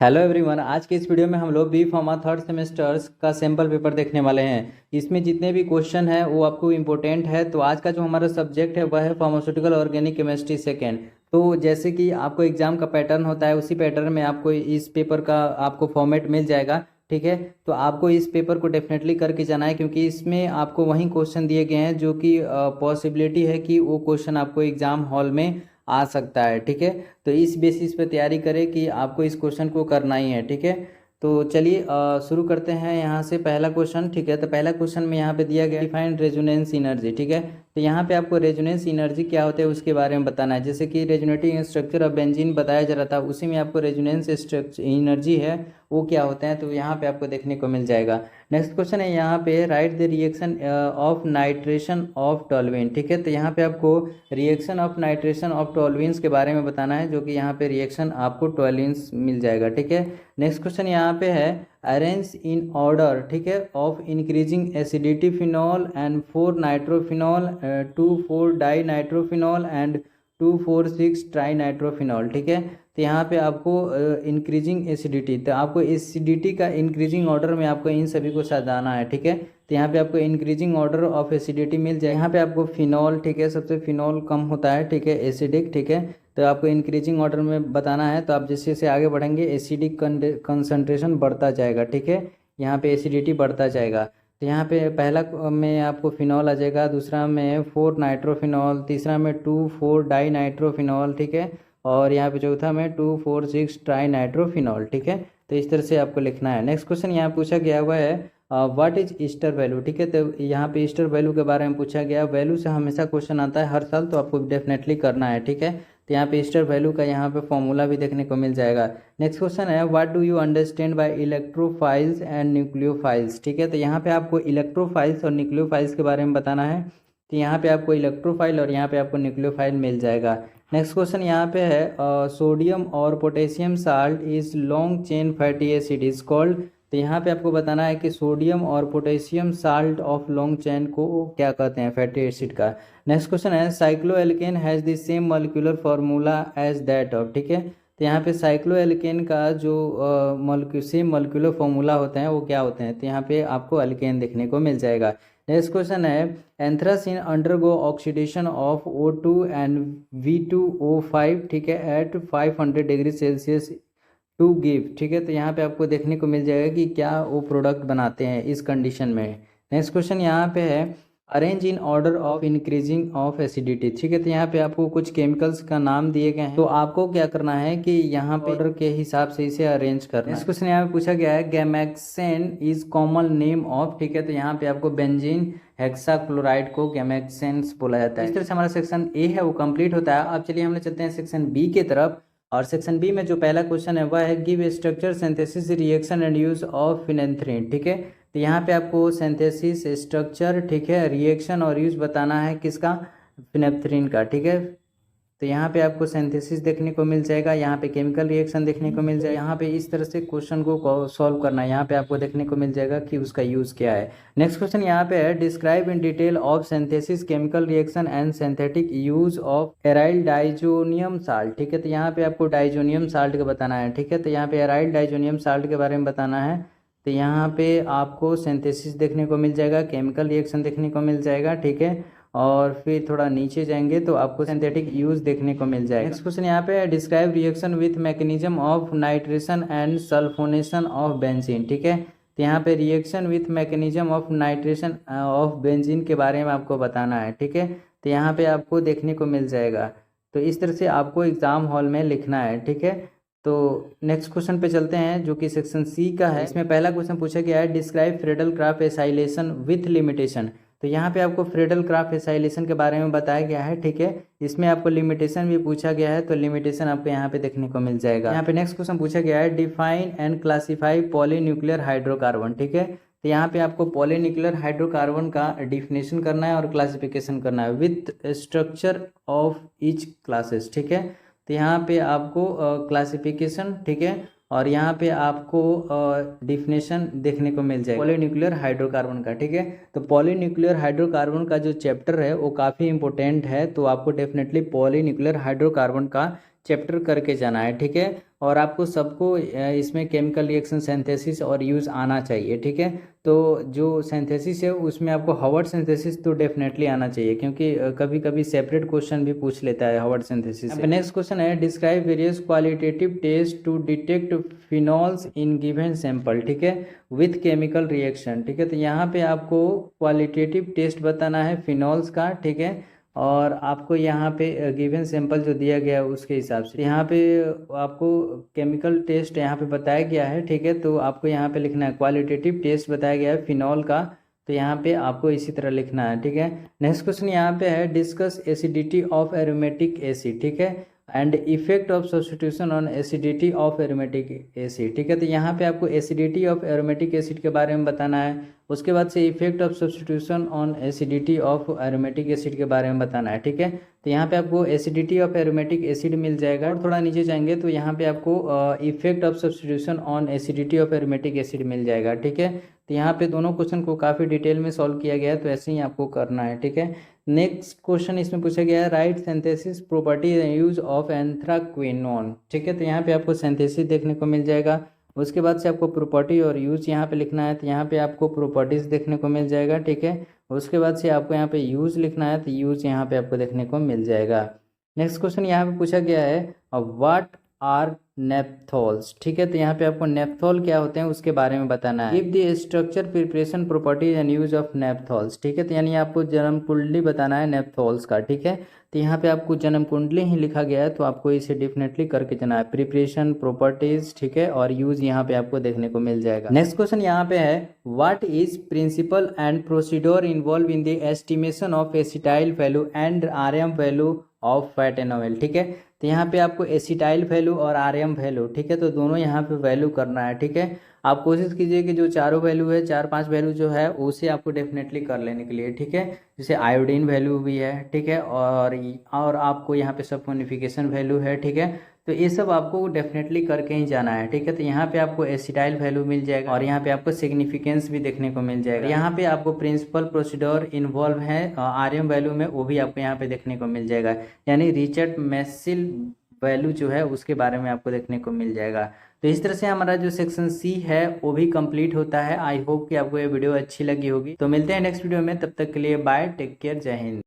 Hello everyone. आज के इस वीडियो में हम लोग बी फार्मा थर्ड सेमेस्टर्स का सैम्पल पेपर देखने वाले हैं। इसमें जितने भी क्वेश्चन हैं वो आपको इम्पोर्टेंट है। तो आज का जो हमारा सब्जेक्ट है वह है फार्मास्यूटिकल ऑर्गेनिक केमिस्ट्री सेकेंड। तो जैसे कि आपको एग्जाम का पैटर्न होता है उसी पैटर्न में आपको इस पेपर का आपको फॉर्मेट मिल जाएगा। ठीक है, तो आपको इस पेपर को डेफिनेटली करके जाना है क्योंकि इसमें आपको वही क्वेश्चन दिए गए हैं जो कि पॉसिबिलिटी है कि वो क्वेश्चन आपको एग्जाम हॉल में आ सकता है। ठीक है, तो इस बेसिस पे तैयारी करें कि आपको इस क्वेश्चन को करना ही है। ठीक है, तो चलिए शुरू करते हैं यहाँ से पहला क्वेश्चन। ठीक है, तो पहला क्वेश्चन में यहाँ पे दिया गया डिफाइन रेजोनेंस एनर्जी। ठीक है, तो यहाँ पे आपको रेजोनेंस एनर्जी क्या होता है उसके बारे में बताना है। जैसे कि रेजोनेटिंग स्ट्रक्चर ऑफ बेंजीन बताया जा रहा था, उसी में आपको रेजोनेंस स्ट्रक्चर एनर्जी है वो क्या होता है, तो यहाँ पे आपको देखने को मिल जाएगा। नेक्स्ट क्वेश्चन है यहाँ पे right the reaction of nitration of toluene. ठीक है, तो यहाँ पे आपको रिएक्शन ऑफ नाइट्रेशन ऑफ टोल्यूइंस के बारे में बताना है, जो कि यहाँ पे रिएक्शन आपको टोल्यूइंस मिल जाएगा। ठीक है, नेक्स्ट क्वेश्चन यहाँ पे है अरेंज इन ऑर्डर। ठीक है, of increasing acidity phenol and 4 nitrophenol 2,4 dinitrophenol and 2,4,6 trinitrophenol. ठीक है, तो यहाँ पे आपको इंक्रीजिंग एसिडिटी, तो आपको एसिडिटी का इंक्रीजिंग ऑर्डर में आपको इन सभी को सजाना है। ठीक है, तो यहाँ पे आपको इंक्रीजिंग ऑर्डर ऑफ एसिडिटी मिल जाए। यहाँ पे आपको फिनॉल, ठीक है, सबसे फिनॉल कम होता है, ठीक है, एसिडिक। ठीक है, तो आपको इंक्रीजिंग ऑर्डर में बताना है। तो आप जैसे जैसे आगे बढ़ेंगे एसिडिक कंसंट्रेशन बढ़ता जाएगा। ठीक है, यहाँ पे एसिडिटी बढ़ता जाएगा। तो यहाँ पे पहला में आपको फिनॉल आ जाएगा, दूसरा में 4 नाइट्रोफिनॉल, तीसरा में 2,4 डाई नाइट्रोफिनॉल। ठीक है, और यहाँ पे चौथा में 2,4,6 ट्राई नाइट्रोफिनॉल। ठीक है, तो इस तरह से आपको लिखना है। नेक्स्ट क्वेश्चन यहाँ पूछा गया हुआ है व्हाट इज ईस्टर वैल्यू। ठीक है, तो यहाँ पे ईस्टर वैल्यू के बारे में पूछा गया। वैल्यू से हमेशा क्वेश्चन आता है हर साल, तो आपको डेफिनेटली करना है। ठीक है, तो यहाँ पे ईस्टर वैल्यू का यहाँ पे फॉर्मूला भी देखने को मिल जाएगा। नेक्स्ट क्वेश्चन है what do you understand by electrophiles and nucleophiles. ठीक है, तो यहाँ पे आपको इलेक्ट्रोफाइल्स और न्यूक्लियोफाइल्स के बारे में बताना है। तो यहाँ पे आपको इलेक्ट्रोफाइल और यहाँ पे आपको न्यूक्लियोफाइल मिल जाएगा। नेक्स्ट क्वेश्चन यहाँ पे है सोडियम और potassium salt is long chain fatty acid is called. तो यहाँ पे आपको बताना है कि सोडियम और potassium salt of long chain को क्या कहते हैं, फैटी एसिड का। नेक्स्ट क्वेश्चन है cycloalkane has the same molecular formula as that of. ठीक है, तो यहाँ पे साइक्लोएल्केन का जो सेम मॉलिक्यूलर फार्मूला होते हैं वो क्या होते हैं, तो यहाँ पे आपको एल्केन देखने को मिल जाएगा। नेक्स्ट क्वेश्चन है anthracene undergo oxidation of O2 and V2O5। ठीक है, at 500 degree Celsius to give. ठीक है, तो यहाँ पे आपको देखने को मिल जाएगा कि क्या वो प्रोडक्ट बनाते हैं इस कंडीशन में। नेक्स्ट क्वेश्चन यहाँ पे है arrange in order of increasing of acidity. ठीक है, तो यहाँ पे आपको कुछ केमिकल्स का नाम दिए गए हैं, तो आपको क्या करना है कि यहाँ पे ऑर्डर के हिसाब से इसे अरेंज करना है। नेक्स्ट क्वेश्चन यहाँ पे पूछा गया है गैमेक्सेन इज कॉमन नेम ऑफ। ठीक है, तो यहाँ पे आपको बेंजीन हेक्साक्लोराइड को गैमेक्सेंस बोला जाता है। इस तरह से हमारा सेक्शन ए है वो कंप्लीट होता है। अब चलिए हम लोग चलते हैं सेक्शन बी के तरफ। और सेक्शन बी में जो पहला क्वेश्चन है वह है give structure synthesis reaction and use of phenanthrene. ठीक है, तो यहाँ पे आपको सिंथेसिस स्ट्रक्चर, ठीक है, रिएक्शन और यूज बताना है किसका, फिनेंथ्रीन का। ठीक है, तो यहाँ पे आपको सिंथेसिस देखने को मिल जाएगा, यहाँ पे केमिकल रिएक्शन देखने को मिल जाएगा। यहाँ पे इस तरह से क्वेश्चन को सॉल्व करना है, यहाँ पे आपको देखने को मिल जाएगा कि उसका यूज़ क्या है। नेक्स्ट क्वेश्चन यहाँ पे है describe in detail of synthesis chemical reaction and synthetic use of aryl diazonium salt. ठीक है, तो यहाँ पे आपको डाइजोनियम साल्ट का बताना है। ठीक है, तो यहाँ पे एराइल डाइजोनियम साल्ट के बारे में बताना है। तो यहाँ पे आपको सिंथेसिस देखने को मिल जाएगा, केमिकल रिएक्शन देखने को मिल जाएगा। ठीक है, और फिर थोड़ा नीचे जाएंगे तो आपको सिंथेटिक यूज देखने को मिल जाएगा। नेक्स्ट क्वेश्चन यहाँ पे describe reaction with mechanism of nitration and sulphonation of benzene. ठीक है, तो यहाँ पे reaction with mechanism of nitration of benzene के बारे में आपको बताना है। ठीक है, तो यहाँ पे आपको देखने को मिल जाएगा। तो इस तरह से आपको एग्जाम हॉल में लिखना है। ठीक है, तो नेक्स्ट क्वेश्चन पे चलते हैं जो कि सेक्शन सी का है। इसमें पहला क्वेश्चन पूछा गया है describe Friedel Crafts acylation with limitation. तो यहाँ पे आपको फ्रेडल क्राफ्ट एसाइलेशन के बारे में बताया गया है। ठीक है, इसमें आपको लिमिटेशन भी पूछा गया है, तो लिमिटेशन आपको यहाँ पे देखने को मिल जाएगा। यहाँ पे नेक्स्ट क्वेश्चन पूछा गया है define and classify polynuclear hydrocarbon. ठीक है, तो यहाँ पे आपको पॉलीन्यूक्लियर हाइड्रोकार्बन का डिफिनेशन करना है और क्लासिफिकेशन करना है with structure of each classes. ठीक है, तो यहाँ पे आपको क्लासिफिकेशन, ठीक है, और यहाँ पे आपको डिफिनेशन देखने को मिल जाएगा पॉलीन्यूक्लियर हाइड्रोकार्बन का। ठीक है, तो पॉलीन्यूक्लियर हाइड्रोकार्बन का जो चैप्टर है वो काफ़ी इंपॉर्टेंट है, तो आपको डेफिनेटली पॉलीन्यूक्लियर हाइड्रोकार्बन का चैप्टर करके जाना है, ठीक है। और आपको सबको इसमें केमिकल रिएक्शन सिंथेसिस और यूज़ आना चाहिए, ठीक है। तो जो सिंथेसिस है उसमें आपको हर्ट्ज सिंथेसिस तो डेफिनेटली आना चाहिए, क्योंकि कभी कभी सेपरेट क्वेश्चन भी पूछ लेता है हर्ट्ज सिंथेसिस से। नेक्स्ट क्वेश्चन है describe various qualitative test to detect phenols in given sample, ठीक है, विथ केमिकल रिएक्शन, ठीक है। तो यहाँ पे आपको क्वालिटेटिव टेस्ट बताना है फिनॉल्स का, ठीक है। और आपको यहाँ पे गिवन सैंपल जो दिया गया है उसके हिसाब से यहाँ पे आपको केमिकल टेस्ट यहाँ पे बताया गया है, ठीक है। तो आपको यहाँ पे लिखना है क्वालिटेटिव टेस्ट बताया गया है फिनॉल का, तो यहाँ पे आपको इसी तरह लिखना है, ठीक है। नेक्स्ट क्वेश्चन यहाँ पे है discuss acidity of aromatic acid, ठीक है, and effect of substitution on acidity of aromatic acid, ठीक है। तो यहाँ पे आपको एसिडिटी ऑफ एरोमेटिक एसिड के बारे में बताना है, उसके बाद से effect of substitution on acidity of aromatic acid के बारे में बताना है, ठीक है। तो यहाँ पे आपको एसिडिटी ऑफ एरोमेटिक एसिड मिल जाएगा। और थोड़ा नीचे जाएंगे तो यहाँ पे आपको effect of substitution on acidity of aromatic acid मिल जाएगा, ठीक है। तो यहाँ पे दोनों क्वेश्चन को काफ़ी डिटेल में सॉल्व किया गया है, तो ऐसे ही आपको करना है, ठीक है। नेक्स्ट क्वेश्चन इसमें पूछा गया है right synthesis property use of anthraquinone, ठीक है। तो यहाँ पे आपको सिंथेसिस देखने को मिल जाएगा, उसके बाद से आपको प्रॉपर्टी और यूज यहाँ पे लिखना है, तो यहाँ पे आपको प्रॉपर्टीज देखने को मिल जाएगा, ठीक है। उसके बाद से आपको यहाँ पे यूज लिखना है, तो यूज यहाँ पे आपको देखने को मिल जाएगा। नेक्स्ट क्वेश्चन यहाँ पे पूछा गया है व्हाट आर नेप्थोल्स, ठीक है। तो यहाँ पे आपको नेप्थोल क्या होते हैं उसके बारे में बताना है। Give the structure preparation properties and use of naphthols, ठीक है। तो यानी आपको जन्म कुंडली बताना है नेप्थोल्स का, ठीक है। तो यहाँ पे आपको जन्म कुंडली ही लिखा गया है, तो आपको इसे डेफिनेटली करके जाना है, प्रिपरेशन प्रॉपर्टीज, ठीक है, और यूज यहाँ पे आपको देखने को मिल जाएगा। नेक्स्ट क्वेश्चन यहाँ पे है what is principle and procedure involve in the estimation of acetyl value and RM value of fat and oil, ठीक है। तो यहाँ पे आपको एसिटाइल वैल्यू और आरएम वैल्यू, ठीक है, तो दोनों यहाँ पे वैल्यू करना है, ठीक है। आप कोशिश कीजिए कि जो चारों वैल्यू है, 4-5 वैल्यू जो है उसे आपको डेफिनेटली कर लेने के लिए, ठीक है। जैसे आयोडीन वैल्यू भी है, ठीक है, और आपको यहाँ पे सल्फोनिफिकेशन वैल्यू है, ठीक है। तो ये सब आपको डेफिनेटली करके ही जाना है, ठीक है। तो यहाँ पे आपको एसिटाइल वैल्यू मिल जाएगा और यहाँ पे आपको सिग्निफिकेंस भी देखने को मिल जाएगा। यहाँ पे आपको प्रिंसिपल प्रोसीड्योर इन्वॉल्व है आरएम वैल्यू में, वो भी आपको यहाँ पे देखने को मिल जाएगा, यानी रिचर्ड मेसिल वैल्यू जो है उसके बारे में आपको देखने को मिल जाएगा। तो इस तरह से हमारा जो सेक्शन सी है वो भी कंप्लीट होता है। आई होप कि आपको ये वीडियो अच्छी लगी होगी। तो मिलते हैं नेक्स्ट वीडियो में, तब तक के लिए बाय, टेक केयर, जय हिंद।